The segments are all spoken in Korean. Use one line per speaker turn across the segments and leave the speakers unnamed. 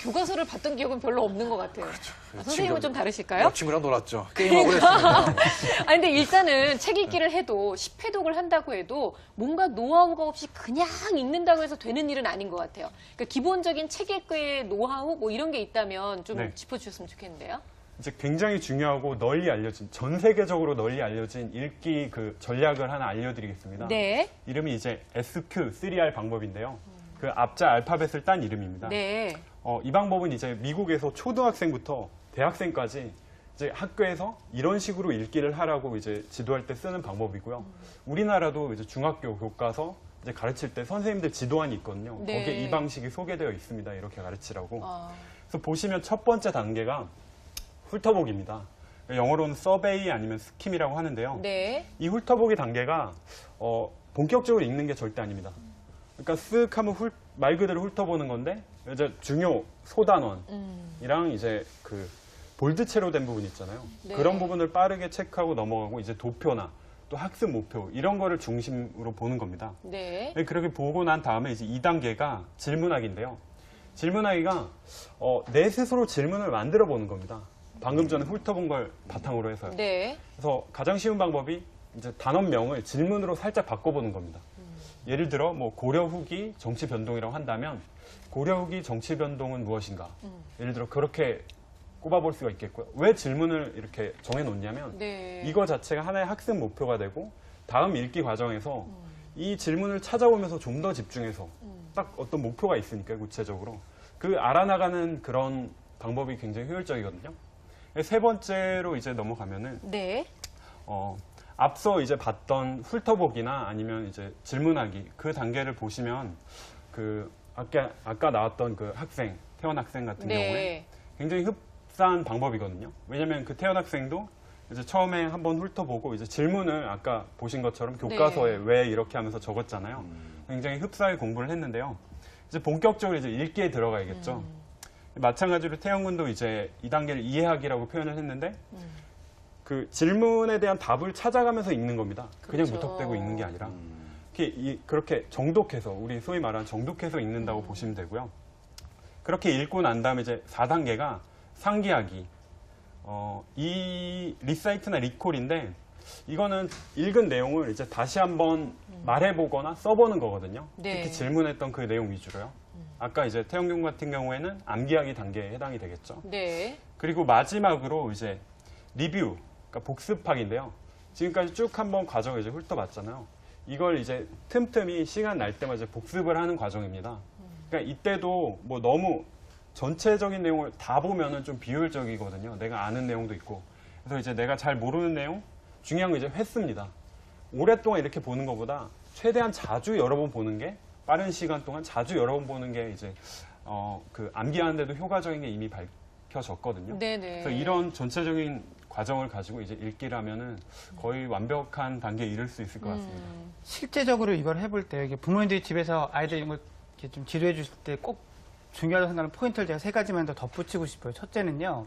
교과서를 봤던 기억은 별로 없는 것 같아요.
그렇죠.
선생님은 좀 다르실까요?
옆 친구랑 놀았죠. 게임하고 그랬습니다.
아니, 근데 일단은 책 읽기를 해도 10회독을 한다고 해도 뭔가 노하우가 없이 그냥 읽는다고 해서 되는 일은 아닌 것 같아요. 그러니까 기본적인 책 읽기의 노하우 뭐 이런 게 있다면 좀
네.
짚어주셨으면 좋겠는데요.
이제 굉장히 중요하고 널리 알려진, 전 세계적으로 널리 알려진 읽기 그 전략을 하나 알려드리겠습니다.
네.
이름이 이제 SQ3R 방법인데요. 그 앞자 알파벳을 딴 이름입니다.
네.
이 방법은 이제 미국에서 초등학생부터 대학생까지 이제 학교에서 이런 식으로 읽기를 하라고 이제 지도할 때 쓰는 방법이고요. 우리나라도 이제 중학교 교과서 이제 가르칠 때 선생님들 지도안이 있거든요.
네.
거기에 이 방식이 소개되어 있습니다. 이렇게 가르치라고.
아,
그래서 보시면 첫 번째 단계가 훑어보기입니다. 영어로는 서베이 아니면 스킴이라고 하는데요.
네.
이 훑어보기 단계가 본격적으로 읽는 게 절대 아닙니다. 그러니까 쓱 하면 말 그대로 훑어보는 건데 이제 중요 소단원이랑 이제 그 볼드체로 된 부분 있잖아요.
네.
그런 부분을 빠르게 체크하고 넘어가고 이제 도표나 또 학습 목표 이런 거를 중심으로 보는 겁니다.
네.
그렇게 보고 난 다음에 이제 2단계가 질문하기인데요. 질문하기가 내 스스로 질문을 만들어 보는 겁니다. 방금 전에 훑어본 걸 바탕으로 해서요.
네.
그래서 가장 쉬운 방법이 이제 단원명을 질문으로 살짝 바꿔보는 겁니다. 예를 들어 뭐 고려 후기 정치 변동이라고 한다면 고려 후기 정치 변동은 무엇인가? 예를 들어 그렇게 꼽아볼 수가 있겠고요. 왜 질문을 이렇게 정해놓냐면
네.
이거 자체가 하나의 학습 목표가 되고 다음 읽기 과정에서 이 질문을 찾아오면서 좀 더 집중해서 딱 어떤 목표가 있으니까요. 구체적으로 그 알아나가는 그런 방법이 굉장히 효율적이거든요. 세 번째로 이제 넘어가면은
네.
앞서 이제 봤던 훑어보기나 아니면 이제 질문하기 그 단계를 보시면 그 아까 나왔던 그 학생 태원 학생 같은
네.
경우에 굉장히 흡사한 방법이거든요. 왜냐하면 그 태원 학생도 이제 처음에 한번 훑어보고 이제 질문을 아까 보신 것처럼 교과서에
네.
왜 이렇게 하면서 적었잖아요. 굉장히 흡사하게 공부를 했는데요. 이제 본격적으로 이제 읽기에 들어가야겠죠. 마찬가지로 태영 군도 이제 2단계를 이해하기라고 표현을 했는데 그 질문에 대한 답을 찾아가면서 읽는 겁니다. 그냥
그렇죠.
무턱대고 읽는 게 아니라 그렇게 정독해서 우리 소위 말하는 정독해서 읽는다고 보시면 되고요. 그렇게 읽고 난 다음에 이제 4단계가 상기하기. 이 리사이트나 리콜인데 이거는 읽은 내용을 이제 다시 한번 말해보거나 써보는 거거든요.
네.
특히 질문했던 그 내용 위주로요. 아까 이제 태영 군 같은 경우에는 암기하기 단계에 해당이 되겠죠.
네.
그리고 마지막으로 이제 리뷰, 그러니까 복습하기인데요. 지금까지 쭉 한번 과정을 이제 훑어봤잖아요. 이걸 이제 틈틈이 시간 날 때마다 이제 복습을 하는 과정입니다. 그러니까 이때도 뭐 너무 전체적인 내용을 다 보면은 좀 비효율적이거든요. 내가 아는 내용도 있고. 그래서 이제 내가 잘 모르는 내용, 중요한 건 이제 횟수입니다. 오랫동안 이렇게 보는 것보다 최대한 자주 여러 번 보는 게 빠른 시간 동안 자주 여러 번 보는 게 이제 그 암기하는데도 효과적인 게 이미 밝혀졌거든요.
네네.
그래서 이런 전체적인 과정을 가지고 이제 읽기를 하면은 거의 완벽한 단계에 이를 수 있을 것 같습니다.
실제적으로 이걸 해볼 때 이게 부모님들이 집에서 아이들 이런 걸 이렇게 좀 지도해 주실 때 꼭 중요하다고 생각하는 포인트를 제가 3가지만 더 덧붙이고 싶어요. 첫째는요.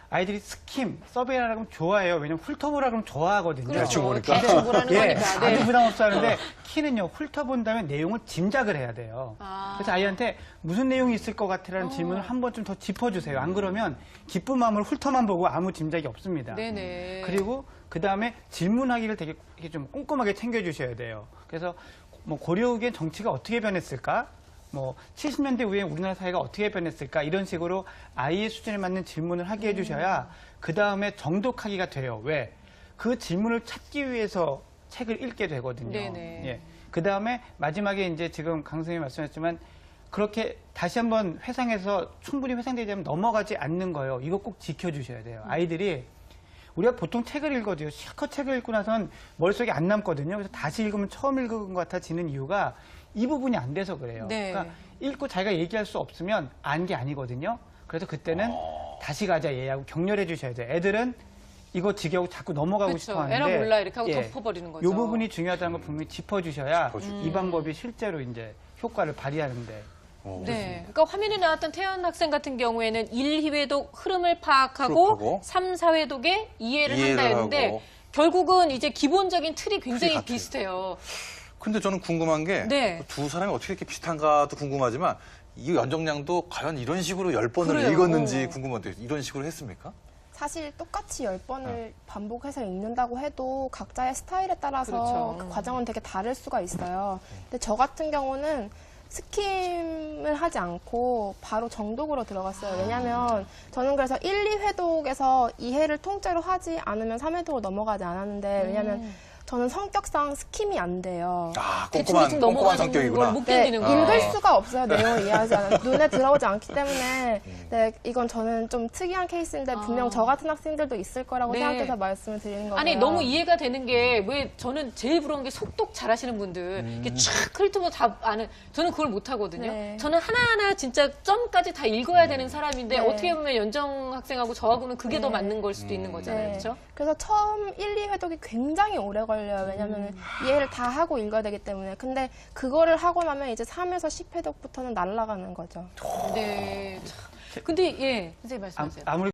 아이들이 스킴, 서베이라고 하면 좋아해요. 왜냐면 훑어보라 그러면 좋아하거든요.
그렇죠.
보니까.
대충 보라는
예,
거니까. 네.
아주 부담 없어 하는데 키는요. 훑어본 다음에 내용을 짐작을 해야 돼요.
아.
그래서 아이한테 무슨 내용이 있을 것 같아라는 질문을 한 번쯤 더 짚어주세요. 안 그러면 기쁜 마음으로 훑어만 보고 아무 짐작이 없습니다.
네네.
그리고 그 다음에 질문하기를 되게 이렇게 좀 꼼꼼하게 챙겨주셔야 돼요. 그래서 뭐 고려 후기엔 정치가 어떻게 변했을까? 뭐 70년대 후에 우리나라 사회가 어떻게 변했을까? 이런 식으로 아이의 수준에 맞는 질문을 하게 해주셔야 그 다음에 정독하기가 돼요. 왜? 그 질문을 찾기 위해서 책을 읽게 되거든요.
네네.
예. 그 다음에 마지막에 이제 지금 강 선생님이 말씀하셨지만 그렇게 다시 한번 회상해서 충분히 회상되지 않으면 넘어가지 않는 거예요. 이거 꼭 지켜주셔야 돼요. 아이들이 우리가 보통 책을 읽어도요. 실컷 책을 읽고 나선 머릿속에 안 남거든요. 그래서 다시 읽으면 처음 읽은 것 같아지는 이유가 이 부분이 안 돼서 그래요.
네.
그러니까 읽고 자기가 얘기할 수 없으면 안 게 아니거든요. 그래서 그때는 다시 가자 얘하고 격려해 주셔야 돼요. 애들은 이거 지겨우고 자꾸 넘어가고
그렇죠.
싶어 하는데
에라 몰라 이렇게 하고
예,
덮어버리는 거죠.
이 부분이 중요하다는 걸 분명히 짚어주셔야
짚어주고.
이 방법이 실제로 이제 효과를 발휘하는데
네. 그러니까 화면에 나왔던 태연 학생 같은 경우에는 1회독 흐름을 파악하고
파악하고
3, 4회독에 이해를 한다
이해를
했는데
하고.
결국은 이제 기본적인 틀이 굉장히
같아요.
비슷해요.
근데 저는 궁금한 게
네.
두 사람이 어떻게 이렇게 비슷한가도 궁금하지만 이 연정량도 과연 이런 식으로 10번을
그래요.
읽었는지 궁금한데 이런 식으로 했습니까?
사실 똑같이 10번을 반복해서 읽는다고 해도 각자의 스타일에 따라서
그렇죠.
그 과정은 되게 다를 수가 있어요. 근데 저 같은 경우는 스킴을 하지 않고 바로 정독으로 들어갔어요. 왜냐면 저는 그래서 1, 2회독에서 이해를 통째로 하지 않으면 3회독을 넘어가지 않았는데 왜냐면 저는 성격상 스킴이 안 돼요.
아,
대충
꼼꼼한
넘어가는
성격이구나.
걸 못
네,
견디는 거예요.
읽을 수가 없어요. 내용을 이해하지 않아요. 눈에 들어오지 않기 때문에 네, 이건 저는 좀 특이한 케이스인데 분명 저 같은 학생들도 있을 거라고
네.
생각해서 말씀을 드리는 거고요.
아니 너무 이해가 되는 게 왜 저는 제일 부러운 게 속독 잘하시는 분들 이게 쫙 훑으면 다 아는 저는 그걸 못 하거든요.
네.
저는 하나하나 진짜 점까지 다 읽어야 되는 사람인데
네.
어떻게 보면 연정 학생하고 저하고는 그게 더 맞는 걸 수도 있는 거잖아요,
네.
그렇죠?
그래서 처음 1, 2회독이 굉장히 오래 걸려요. 왜냐면 이해를 다 하고 읽어야 되기 때문에. 근데 그거를 하고 나면 이제 3에서 10회독부터는 날아가는 거죠.
네. 참. 근데 예, 선생님 말씀하세요.
아무리